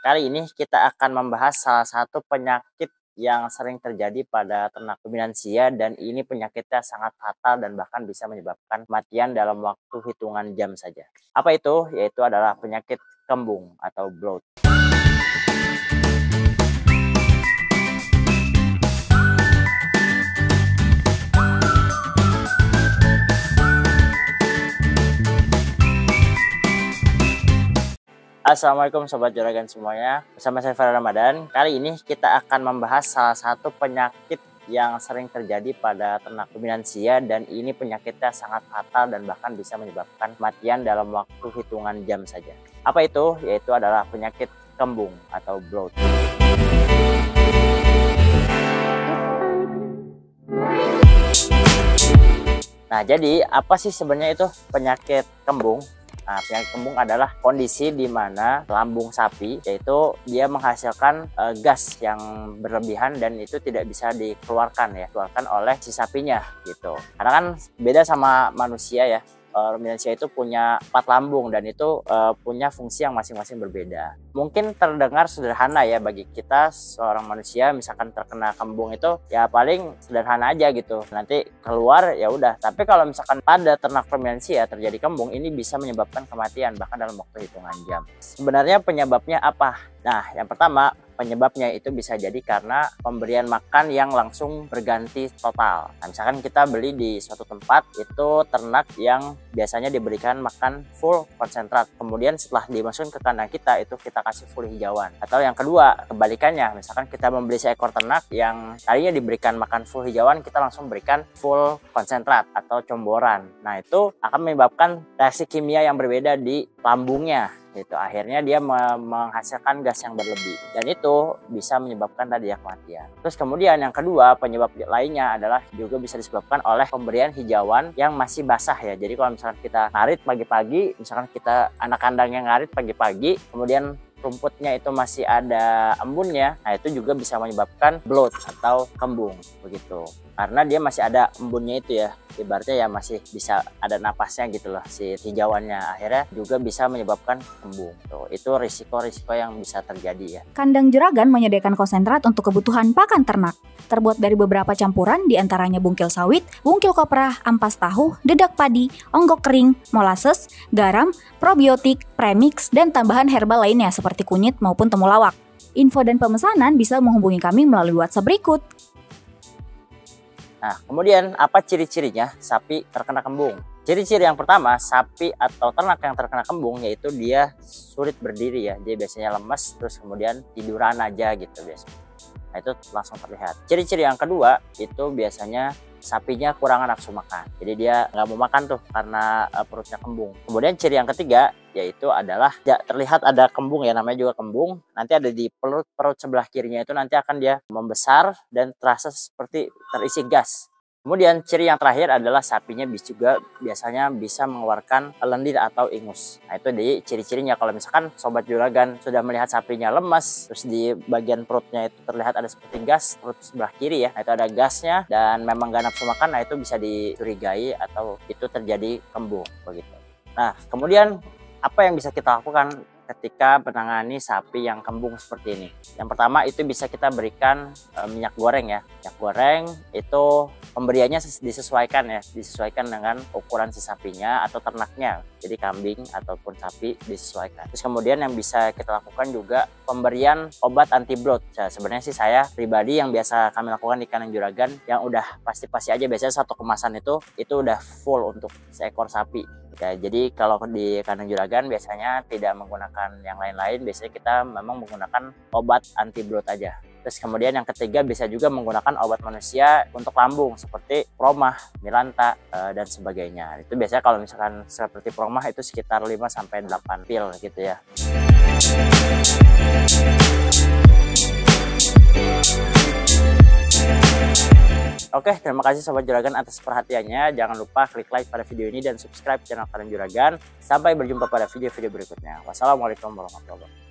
Kali ini kita akan membahas salah satu penyakit yang sering terjadi pada ternak ruminansia dan ini penyakitnya sangat fatal dan bahkan bisa menyebabkan kematian dalam waktu hitungan jam saja. Apa itu? Yaitu adalah penyakit kembung atau bloat. Assalamualaikum Sobat Juragan semuanya, bersama saya Farah Ramadan. Kali ini kita akan membahas salah satu penyakit yang sering terjadi pada ternak ruminansia dan ini penyakitnya sangat fatal dan bahkan bisa menyebabkan kematian dalam waktu hitungan jam saja. Apa itu? Yaitu adalah penyakit kembung atau bloat. Nah, jadi apa sih sebenarnya itu penyakit kembung? Nah, penyakit kembung adalah kondisi di mana lambung sapi yaitu dia menghasilkan gas yang berlebihan dan itu tidak bisa dikeluarkan oleh si sapinya gitu. Karena kan beda sama manusia ya. Ruminansia itu punya 4 lambung dan itu punya fungsi yang masing-masing berbeda. Mungkin terdengar sederhana ya bagi kita seorang manusia, misalkan terkena kembung itu ya paling sederhana aja gitu. Nanti keluar ya udah. Tapi kalau misalkan pada ternak ruminansia terjadi kembung, ini bisa menyebabkan kematian bahkan dalam waktu hitungan jam. Sebenarnya penyebabnya apa? Nah, yang pertama penyebabnya itu bisa jadi karena pemberian makan yang langsung berganti total. Nah, misalkan kita beli di suatu tempat itu ternak yang biasanya diberikan makan full konsentrat. Kemudian setelah dimasukkan ke kandang kita itu kita kasih full hijauan. Atau yang kedua kebalikannya, misalkan kita membeli seekor ternak yang tadinya diberikan makan full hijauan, kita langsung berikan full konsentrat atau comboran. Nah, itu akan menyebabkan reaksi kimia yang berbeda di lambungnya. Itu akhirnya dia menghasilkan gas yang berlebih dan itu bisa menyebabkan tadi ya kematian. Terus kemudian yang kedua penyebab lainnya adalah juga bisa disebabkan oleh pemberian hijauan yang masih basah ya. Jadi kalau misalkan kita ngarit pagi-pagi, misalkan kita anak kandang yang ngarit pagi-pagi kemudian rumputnya itu masih ada embunnya, nah itu juga bisa menyebabkan bloat atau kembung begitu. Karena dia masih ada embunnya itu ya, ibaratnya ya masih bisa ada napasnya gitu loh si hijauannya, akhirnya juga bisa menyebabkan kembung. Tuh, itu risiko-risiko yang bisa terjadi ya. Kandang Juragan menyediakan konsentrat untuk kebutuhan pakan ternak. Terbuat dari beberapa campuran diantaranya bungkil sawit, bungkil kopra, ampas tahu, dedak padi, onggok kering, molasses, garam, probiotik, premix, dan tambahan herbal lainnya seperti kunyit maupun temulawak. Info dan pemesanan bisa menghubungi kami melalui WhatsApp berikut. Nah, kemudian apa ciri-cirinya sapi terkena kembung? Ciri-ciri yang pertama, sapi atau ternak yang terkena kembung yaitu dia sulit berdiri ya. Dia biasanya lemes terus kemudian tiduran aja gitu biasanya. Nah, itu langsung terlihat. Ciri-ciri yang kedua itu biasanya sapinya kurang nafsu makan. Jadi dia nggak mau makan tuh karena perutnya kembung. Kemudian ciri yang ketiga yaitu adalah tidak terlihat ada kembung ya, namanya juga kembung. Nanti ada di perut sebelah kirinya itu nanti akan dia membesar dan terasa seperti terisi gas. Kemudian ciri yang terakhir adalah sapinya juga biasanya bisa mengeluarkan lendir atau ingus. Nah, itu di ciri-cirinya. Kalau misalkan Sobat Juragan sudah melihat sapinya lemas, terus di bagian perutnya itu terlihat ada seperti gas, perut sebelah kiri ya, nah, itu ada gasnya dan memang gak nafsu makan, nah itu bisa dicurigai atau itu terjadi kembung begitu. Nah, kemudian apa yang bisa kita lakukan ketika menangani sapi yang kembung seperti ini? Yang pertama itu bisa kita berikan minyak goreng ya. Minyak goreng itu pemberiannya disesuaikan dengan ukuran si sapinya atau ternaknya. Jadi kambing ataupun sapi disesuaikan. Terus kemudian yang bisa kita lakukan juga pemberian obat anti bloat. Nah, sebenarnya sih saya pribadi yang biasa kami lakukan di kandang Juragan yang udah pasti aja biasanya satu kemasan itu udah full untuk seekor sapi. Ya, jadi kalau di kandang Juragan biasanya tidak menggunakan yang lain-lain, biasanya kita memang menggunakan obat anti bloat aja. Terus kemudian yang ketiga bisa juga menggunakan obat manusia untuk lambung seperti Promah, Milanta, dan sebagainya. Itu biasanya kalau misalkan seperti Promah itu sekitar 5-8 pil gitu ya. Oke, terima kasih Sobat Juragan atas perhatiannya. Jangan lupa klik like pada video ini dan subscribe channel kandang Juragan. Sampai berjumpa pada video-video berikutnya. Wassalamualaikum warahmatullahi wabarakatuh.